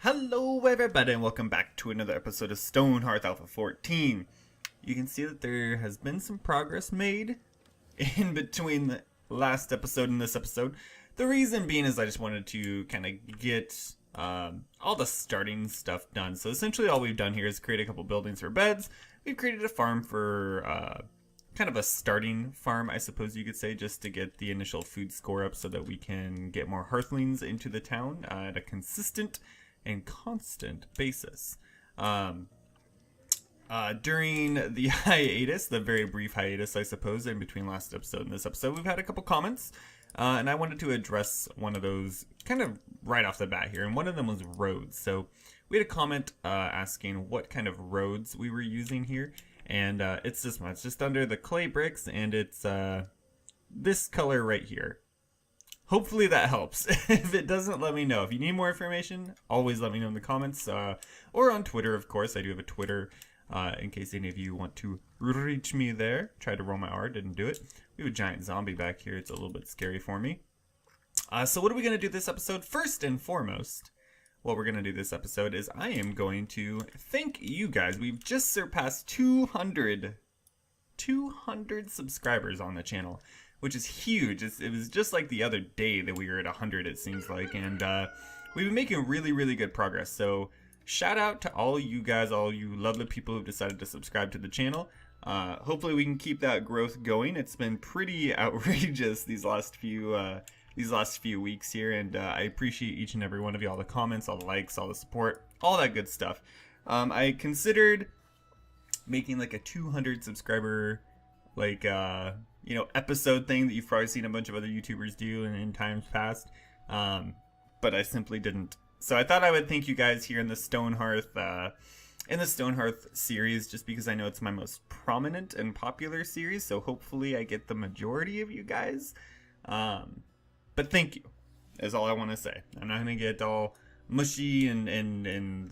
Hello everybody and welcome back to another episode of Stonehearth Alpha 14. You can see that there has been some progress made in between the last episode and this episode. The reason being is I just wanted to kind of get all the starting stuff done. So essentially all we've done here is create a couple buildings for beds. We've created a farm for kind of a starting farm, I suppose you could say, just to get the initial food score up so that we can get more Hearthlings into the town at a consistent and constant basis. During the hiatus, the very brief hiatus, I suppose, in between last episode and this episode, we've had a couple comments, and I wanted to address one of those kind of right off the bat here, and one of them was roads. So we had a comment asking what kind of roads we were using here, and it's this one. It's just under the clay bricks, and it's this color right here. Hopefully that helps. If it doesn't, let me know. If you need more information, always let me know in the comments, or on Twitter, of course. I do have a Twitter, in case any of you want to reach me there. Tried to roll my R, didn't do it. We have a giant zombie back here. It's a little bit scary for me. So what are we going to do this episode? First and foremost, what we're going to do this episode is I am going to thank you guys. We've just surpassed 200 subscribers on the channel, which is huge. It was just like the other day that we were at 100, it seems like, and we've been making really good progress. So shout out to all you guys, all you lovely people who've decided to subscribe to the channel. Hopefully we can keep that growth going. It's been pretty outrageous these last few weeks here, and I appreciate each and every one of you, all the comments, all the likes, all the support, all that good stuff. I considered making like a 200 subscriber episode thing that you've probably seen a bunch of other YouTubers do in times past, but I simply didn't. So I thought I would thank you guys here in the Stonehearth series, just because I know it's my most prominent and popular series. So hopefully I get the majority of you guys. But thank you, is all I want to say. I'm not gonna get all mushy and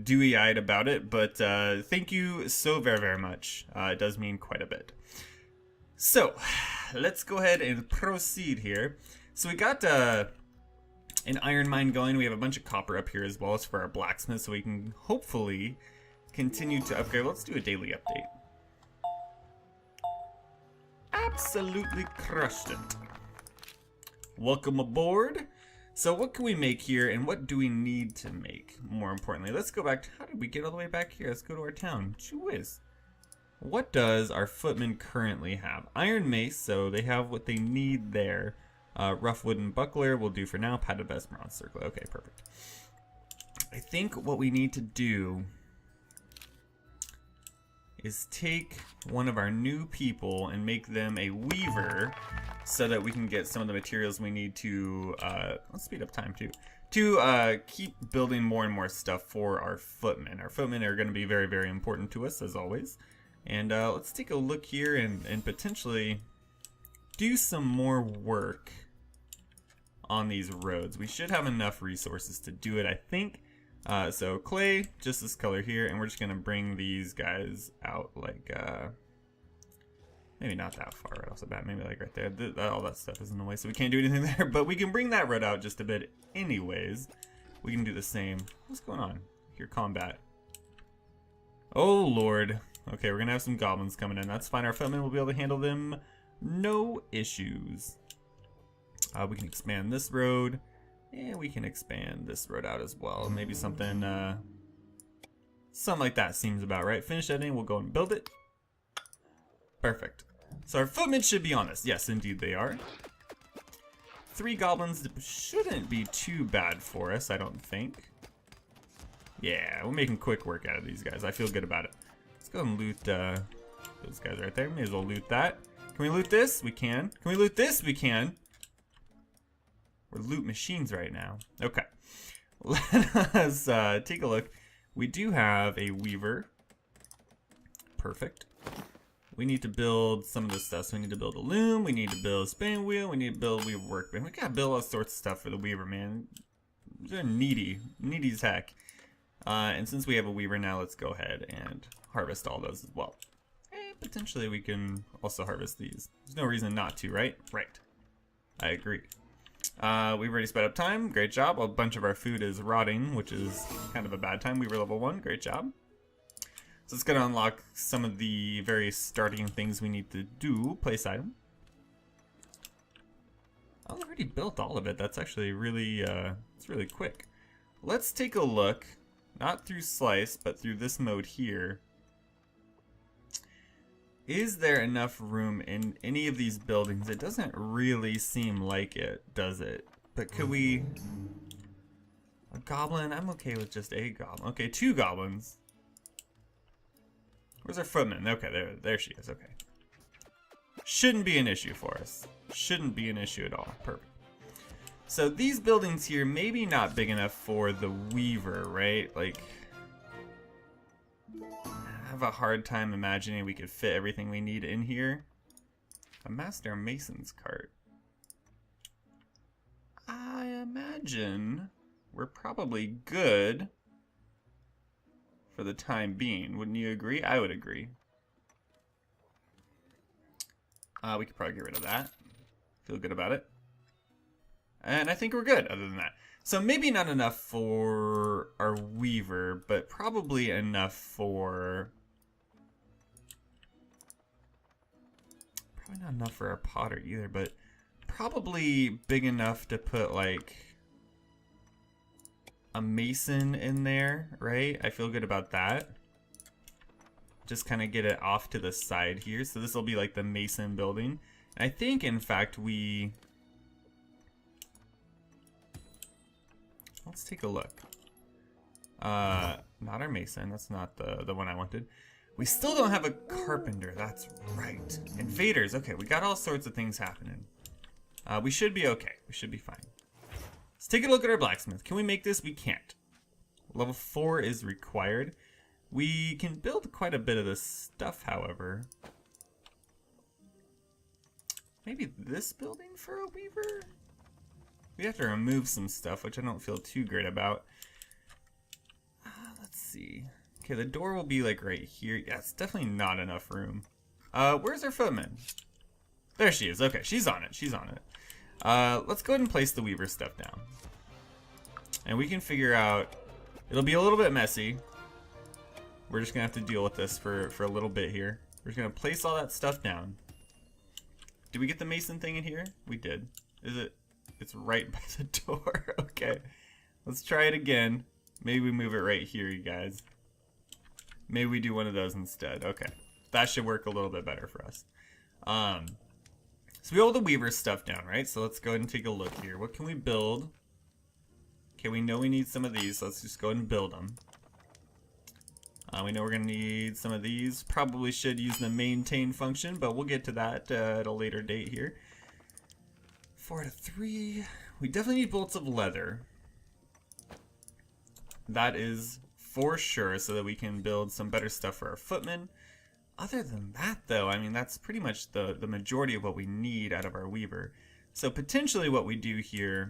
dewy-eyed about it, but thank you so very much. It does mean quite a bit. So let's go ahead and proceed here. So we got an iron mine going. We have a bunch of copper up here as well as for our blacksmith, so we can hopefully continue to upgrade. Let's do a daily update. Absolutely crushed it. Welcome aboard. So what can we make here, and what do we need to make? More importantly, let's go back to, how did we get all the way back here? Let's go to our town. Gee whiz. What does our footman currently have? Iron mace, so they have what they need there. Rough wooden buckler will do for now. Padded vest, bronze circle. Okay, perfect. I think what we need to do is take one of our new people and make them a weaver, so that we can get some of the materials we need to, let's speed up time too, to keep building more and more stuff for our footmen. Our footmen are going to be very important to us, as always. And let's take a look here and potentially do some more work on these roads. We should have enough resources to do it, I think. So clay, just this color here, and we're just going to bring these guys out like, maybe not that far right off the bat, maybe like right there. All that stuff is in the way, so we can't do anything there, but we can bring that road out just a bit anyways. We can do the same. What's going on? Here, combat. Oh lord. Okay, we're gonna have some goblins coming in. That's fine. Our footmen will be able to handle them. No issues. We can expand this road, and we can expand this road out as well. Maybe something like that seems about right. Finish editing. We'll go and build it. Perfect. So our footmen should be on this. Yes, indeed they are. 3 goblins shouldn't be too bad for us, I don't think. Yeah, we're making quick work out of these guys. I feel good about it. Let's go and loot those guys right there. May as well loot that. Can we loot this? We can. Can we loot this? We can. We're loot machines right now. Okay. Let us take a look. We do have a weaver. Perfect. We need to build some of this stuff. So we need to build a loom. We need to build a spinning wheel. We need to build a weaver workbench. We gotta build all sorts of stuff for the weaver, man. They're needy as heck. And since we have a weaver now, let's go ahead and harvest all those as well. And potentially we can also harvest these. There's no reason not to, right? Right. I agree. We've already sped up time. Great job. A bunch of our food is rotting, which is kind of a bad time. We were level 1. Great job. So it's going to unlock some of the very starting things we need to do. Place item. I already built all of it. That's actually really, it's really quick. Let's take a look, not through Slice, but through this mode here. Is there enough room in any of these buildings? It doesn't really seem like it, does it? But could we... A goblin? I'm okay with just a goblin. Okay, 2 goblins. Where's our footman? Okay, there she is. Okay. Shouldn't be an issue for us. Shouldn't be an issue at all. Perfect. So these buildings here, maybe not big enough for the weaver, right? Like, I have a hard time imagining we could fit everything we need in here. A master mason's cart. I imagine we're probably good for the time being. Wouldn't you agree? I would agree. We could probably get rid of that. Feel good about it. And I think we're good other than that. So maybe not enough for our weaver, but probably enough for... Probably not enough for our potter either, but probably big enough to put like a mason in there, right? I feel good about that. Just kind of get it off to the side here. So this will be like the mason building. And I think, in fact, we... Let's take a look. Not our mason. That's not the one I wanted. We still don't have a carpenter. That's right. Invaders. Okay, we got all sorts of things happening. We should be okay. We should be fine. Let's take a look at our blacksmith. Can we make this? We can't. Level 4 is required. We can build quite a bit of this stuff, however. Maybe this building for a weaver? We have to remove some stuff, which I don't feel too great about. Let's see. Okay, the door will be like right here. Yeah, it's definitely not enough room. Where's our footman? There she is. Okay, she's on it. She's on it. Let's go ahead and place the weaver stuff down. And we can figure out... It'll be a little bit messy. We're just going to have to deal with this for a little bit here. We're just going to place all that stuff down. Did we get the mason thing in here? We did. Is it? It's right by the door. Okay. Let's try it again. Maybe we move it right here, you guys. Maybe we do one of those instead. Okay. That should work a little bit better for us. So we have all the weaver stuff down, right? So let's go ahead and take a look here. What can we build? Okay, we know we need some of these. So let's just go ahead and build them. We know we're going to need some of these. Probably should use the maintain function, but we'll get to that at a later date here. 4 out of 3. We definitely need bolts of leather. That is for sure, so that we can build some better stuff for our footmen. Other than that, though, I mean, that's pretty much the majority of what we need out of our weaver. So potentially what we do here...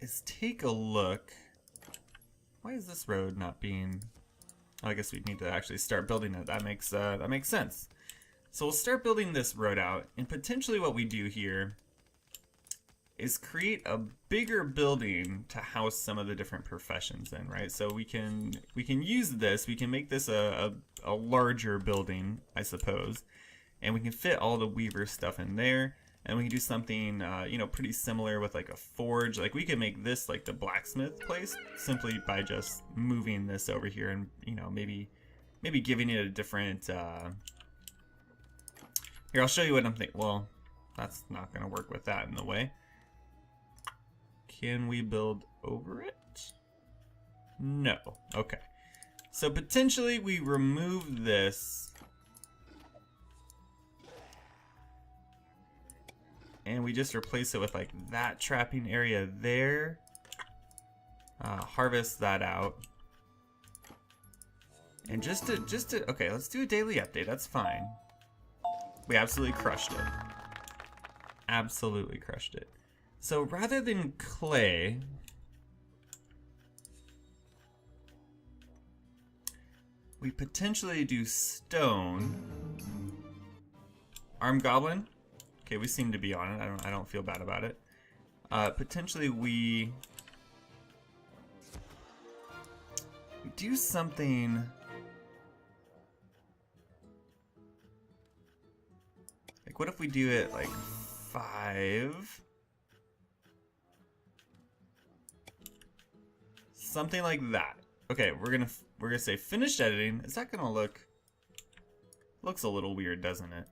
is take a look. Why is this road not being... Oh, I guess we need to actually start building it. That makes sense. So we'll start building this road out, and potentially what we do here is create a bigger building to house some of the different professions in, right? So we can use this. We can make this a larger building, I suppose, and we can fit all the weaver stuff in there. And we can do something, you know, pretty similar with like a forge. Like we could make this like the blacksmith place simply by just moving this over here and, you know, maybe giving it a different, here, I'll show you what I'm thinking. Well, that's not going to work with that in the way. Can we build over it? No. Okay. So potentially we remove this. And we just replace it with like that trapping area there. Harvest that out. And just to, okay, let's do a daily update. That's fine. We absolutely crushed it. Absolutely crushed it. So rather than clay, we potentially do stone. Armed goblin. Okay, we seem to be on it. I don't feel bad about it. Potentially we do something. Like, what if we do it like 5? Something like that. Okay, we're gonna say finished editing. Is that gonna look? Looks a little weird, doesn't it?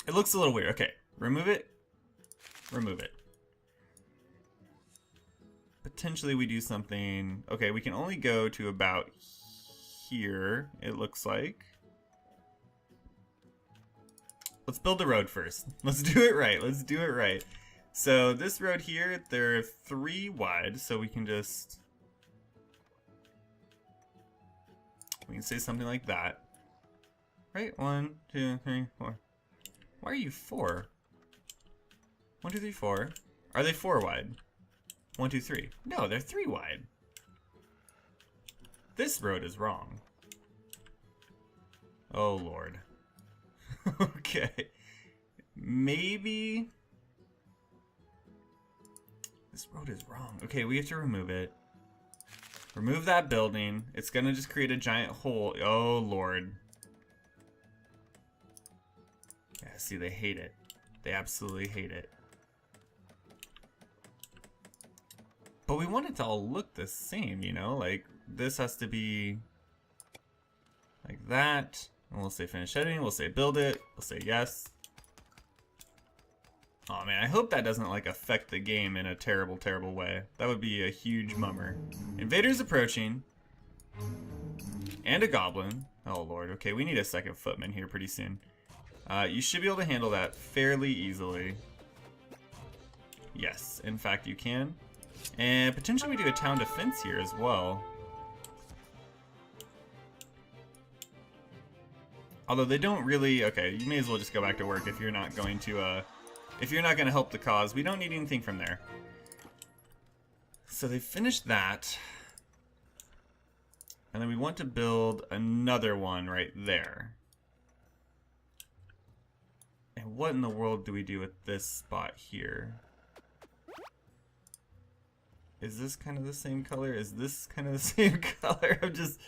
It looks a little weird. Okay, remove it. Remove it. Potentially we do something. Okay, we can only go to about here, it looks like. Let's build the road first. Let's do it right. Let's do it right. So this road here, they're 3 wide, so we can just... We can say something like that. Right? 1, 2, 3, 4. Why are you 4? 1, 2, 3, 4. Are they 4 wide? 1, 2, 3. No, they're 3 wide. This road is wrong. Oh, Lord. Okay. Maybe... This road is wrong. Okay, we have to remove it. Remove that building. It's gonna just create a giant hole. Oh, Lord. Yeah, see, they hate it. They absolutely hate it. But we want it to all look the same, you know? Like, this has to be like that. And we'll say finish editing. We'll say build it. We'll say yes. Oh man, I hope that doesn't like affect the game in a terrible, terrible way. That would be a huge mummer. Invaders approaching. And a goblin. Oh lord, okay, we need a second footman here pretty soon. You should be able to handle that fairly easily. Yes, in fact you can. And potentially we do a town defense here as well. Although they don't really, okay, you may as well just go back to work if you're not going to, if you're not going to help the cause. We don't need anything from there. So they finished that. And then we want to build another one right there. And what in the world do we do with this spot here? Is this kind of the same color? Is this kind of the same color? I'm just...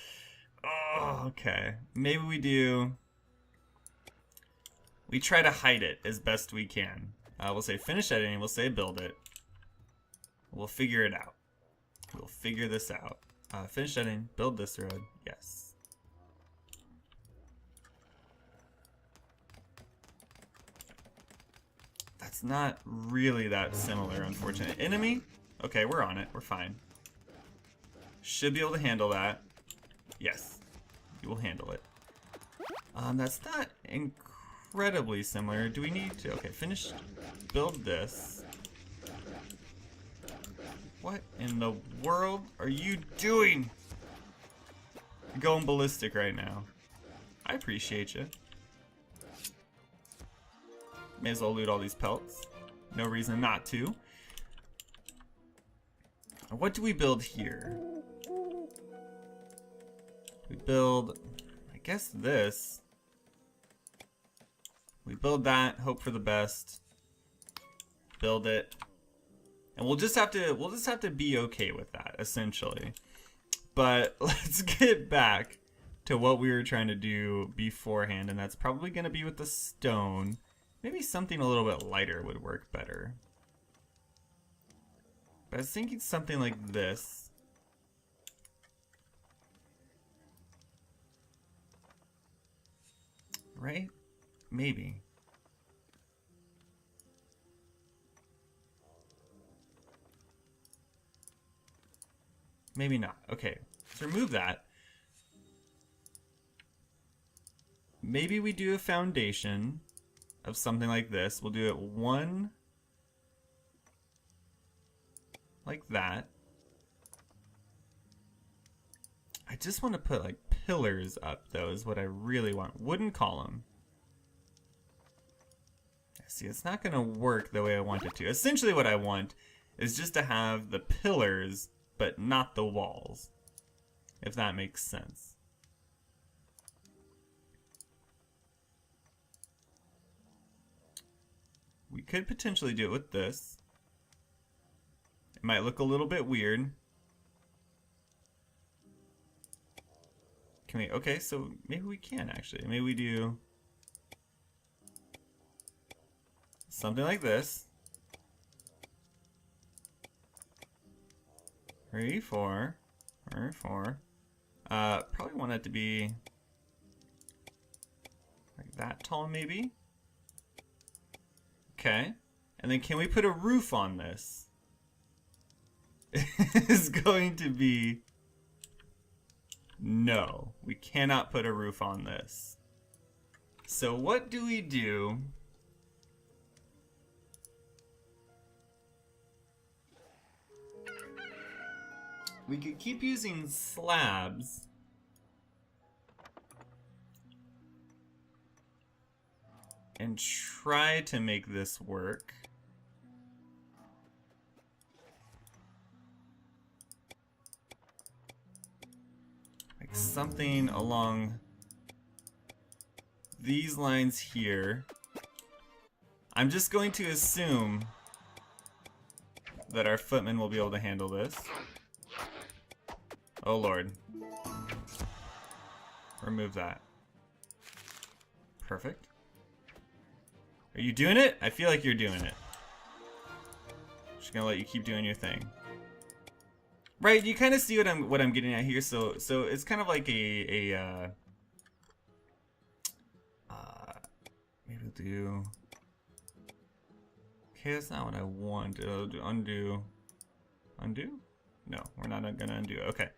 Oh, okay. Maybe we do... We try to hide it as best we can. We'll say finish editing. We'll say build it. We'll figure it out. We'll figure this out. Finish editing. Build this road. Yes. That's not really that similar, unfortunately. Enemy? Okay, we're on it. We're fine. Should be able to handle that. Yes. You will handle it. That's not incredibly similar. Do we need to... Okay, finish. Build this. What in the world are you doing? You're going ballistic right now. I appreciate you. May as well loot all these pelts. No reason not to. What do we build here? We build, I guess this. We build that, hope for the best. Build it. And we'll just have to be okay with that, essentially. But let's get back to what we were trying to do beforehand, and that's probably gonna be with the stone. Maybe something a little bit lighter would work better. But I was thinking something like this. Right? Maybe. Maybe not. Okay, let's remove that. Maybe we do a foundation of something like this. We'll do it one like that. I just want to put like pillars up though, is what I really want. Wooden column. See, it's not gonna work the way I want it to. Essentially what I want is just to have the pillars, but not the walls. If that makes sense. We could potentially do it with this. It might look a little bit weird. Can we, okay, so maybe we can actually. Maybe we do something like this. 3, 4, 3, 4. Probably want it to be like that tall, maybe. Okay, and then can we put a roof on this? It's going to be no. We cannot put a roof on this. So what do we do? We could keep using slabs. And try to make this work. Like something along these lines here. I'm just going to assume that our footmen will be able to handle this. Oh Lord. Remove that. Perfect. Are you doing it? I feel like you're doing it. Just gonna let you keep doing your thing. Right, you kind of see what I'm getting at here. So it's kind of like maybe we'll do. Okay, that's not what I want. I'll do undo. Undo? No, we're not gonna undo. Okay.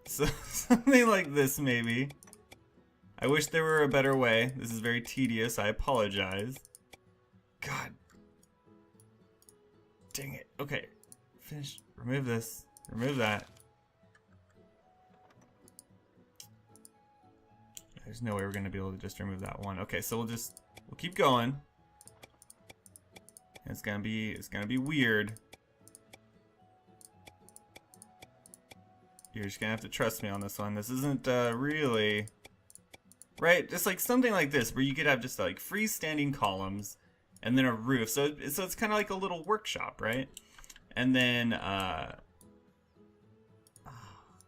So something like this maybe. I wish there were a better way. This is very tedious. I apologize. God. Dang it. Okay. Finish. Remove this. Remove that. There's no way we're going to be able to just remove that one. Okay, so we'll keep going. It's going to be weird. You're just going to have to trust me on this one. This isn't really... Right, just like something like this, where you could have just like freestanding columns, and then a roof. So it's kind of like a little workshop, right? And then,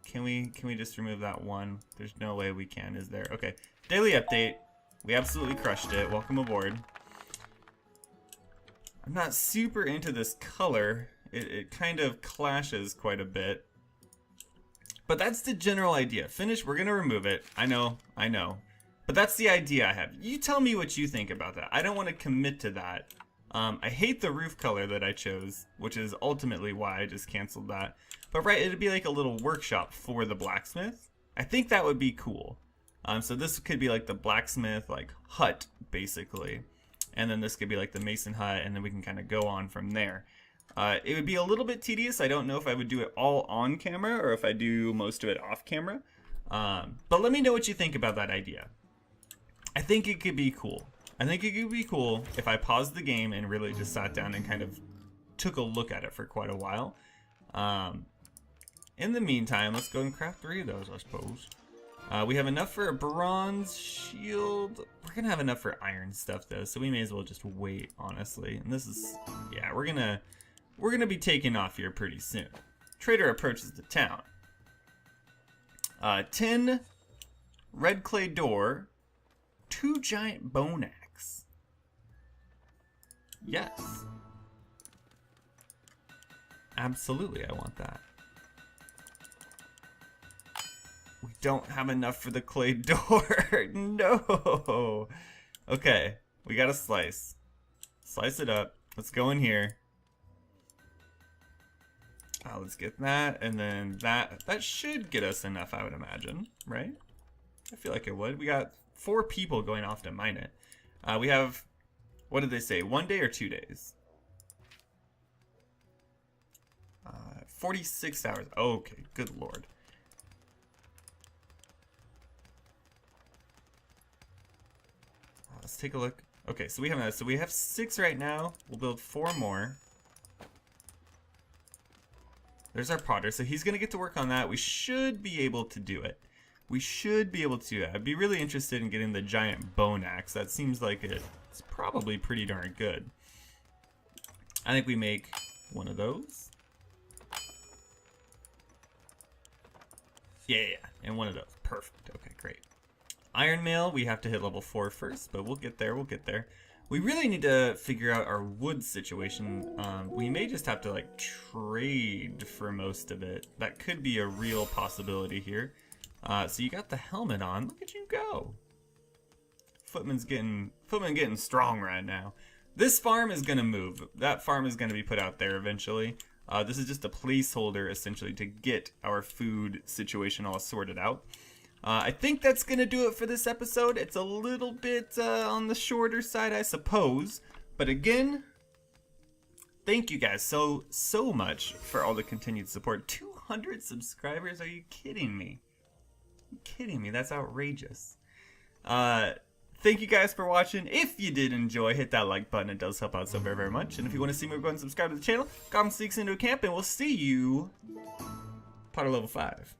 can we just remove that one? There's no way we can, is there? Okay, daily update. We absolutely crushed it. Welcome aboard. I'm not super into this color. It kind of clashes quite a bit. But that's the general idea. Finish. We're gonna remove it. I know. But that's the idea I have. You tell me what you think about that. I don't want to commit to that. I hate the roof color that I chose, which is ultimately why I just canceled that. But right, it'd be like a little workshop for the blacksmith. I think that would be cool. So this could be like the blacksmith like hut, basically. And then this could be like the mason hut, and then we can kind of go on from there. It would be a little bit tedious. I don't know if I would do it all on camera or if I do most of it off camera. But let me know what you think about that idea. I think it could be cool. I think it could be cool if I paused the game and really just sat down and kind of took a look at it for quite a while. In the meantime, let's go and craft 3 of those, I suppose. We have enough for a bronze shield. We're gonna have enough for iron stuff though, so we may as well just wait, honestly. And this is, yeah, we're gonna be taking off here pretty soon. Trader approaches the town. 10 red clay door. 2 giant bone axe. Yes. Absolutely, I want that. We don't have enough for the clay door. No. Okay, we got a slice. Slice it up. Let's go in here. Let's get that, and then that should get us enough, I would imagine, right? I feel like it would. We got 4 people going off to mine it. We have, what did they say, 1 day or 2 days? 46 hours. Okay, good lord. Let's take a look. Okay, so we have that. So we have 6 right now. We'll build 4 more. There's our potter. So he's gonna get to work on that. We should be able to do it. we should be able to do that. I'd be really interested in getting the giant bone axe. That seems like it's probably pretty darn good. I think we make one of those. Yeah, and one of those. Perfect. Okay, great. Iron mail, we have to hit level 4 first, but we'll get there, we'll get there. We really need to figure out our wood situation. We may just have to like trade for most of it. That could be a real possibility here. So you got the helmet on. Look at you go. Footman getting strong right now. This farm is gonna move. That farm is gonna be put out there eventually. This is just a placeholder essentially to get our food situation all sorted out. I think that's going to do it for this episode. It's a little bit on the shorter side, I suppose. But again, thank you guys so much for all the continued support. 200 subscribers? Are you kidding me? Are you kidding me? That's outrageous. Thank you guys for watching. If you did enjoy, hit that like button. It does help out so very, very much. And if you want to see more, go ahead and subscribe to the channel. Goblin Sneaks into a camp, and we'll see you part of level 5.